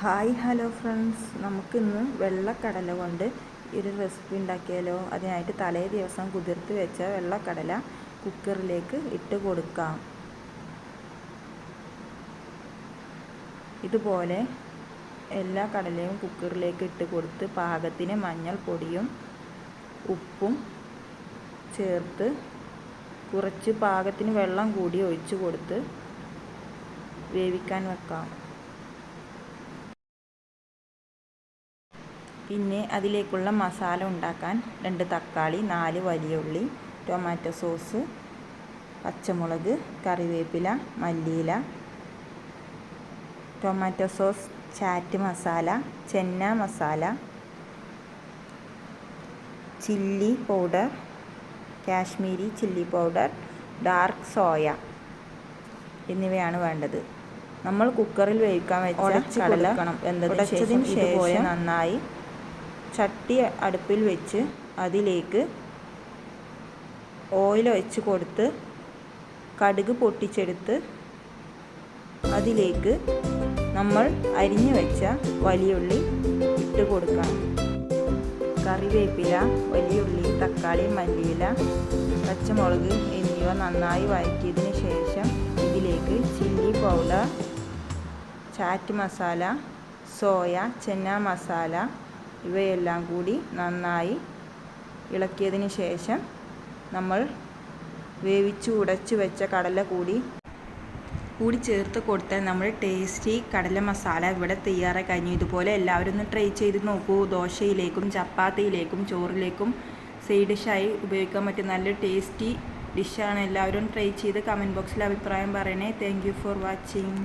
Hi hello friends, നമുക്കിന്ന് വെള്ളക്കടല കൊണ്ട് ഒരു റെസിപ്പി ഉണ്ടാക്കിയാലോ. അതിനായിട്ട് തലേ ദിവസം കുതിർത്ത് വെച്ച വെള്ളക്കടല കുക്കറിലേക്ക് ഇട്ട് കൊടുക്കാം. ഇതുപോലെ എല്ലാ കടലയും കുക്കറിലേക്ക് ഇട്ട് കൊടുത്ത് പാകത്തിന് മഞ്ഞൾപ്പൊടിയും ഉപ്പും ചേർത്ത് കുറച്ച് പാകത്തിന് വെള്ളം കൂടി ഒഴിച്ച് കൊടുത്ത് വേവിക്കാൻ വെക്കാം. പിന്നെ അതിലേക്കുള്ള മസാല ഉണ്ടാക്കാൻ 2 തക്കാളി, 4 വലിയ ഉള്ളി, ടൊമാറ്റോ സോസ്, പച്ചമുളക്, കറിവേപ്പില, മല്ലിയില, ടൊമാറ്റോ സോസ്, ചാറ്റ് മസാല, ചെന്ന masala, chilli powder, Kashmiri chilli powder, dark soya എന്നിവയാണ് വേണ്ടത്. നമ്മൾ കുക്കറിൽ വേവിക്കാൻ വെച്ച കടല ഉടച്ചതിന് ശേഷം നന്നായി ചട്ടി അടുപ്പിൽ വെച്ച് അതിലേക്ക് ഓയിൽ ഒഴിച്ച് കൊടുത്ത് കടുക് പൊട്ടിച്ചെടുത്ത് അതിലേക്ക് നമ്മൾ അരിഞ്ഞു വെച്ച വലിയുള്ളി ഇട്ട് കൊടുക്കണം. കറിവേപ്പില, വലിയുള്ളി, തക്കാളി, മല്ലിയില, പച്ചമുളക് എന്നിവ നന്നായി വഴറ്റിയതിന് ശേഷം ഇതിലേക്ക് chilli powder, chat masala, soya, ചെന്ന മസാല ഇവയെല്ലാം കൂടി നന്നായി ഇളക്കിയതിന് ശേഷം നമ്മൾ വേവിച്ച് ഉടച്ച് വെച്ച കടല കൂടി ചേർത്ത് കൊടുത്താൽ നമ്മുടെ ടേസ്റ്റി കടല മസാല ഇവിടെ തയ്യാറായി കഴിഞ്ഞു. ഇതുപോലെ എല്ലാവരും ഒന്ന് ട്രൈ ചെയ്ത് നോക്കൂ. ദോശയിലേക്കും ചപ്പാത്തിയിലേക്കും ചോറിലേക്കും സൈഡ് ഡിഷായി ഉപയോഗിക്കാൻ പറ്റിയ നല്ല ടേസ്റ്റി ഡിഷാണ്. എല്ലാവരും ട്രൈ ചെയ്ത് കമൻറ്റ് ബോക്സിൽ അഭിപ്രായം പറയണേ. Thank you for watching.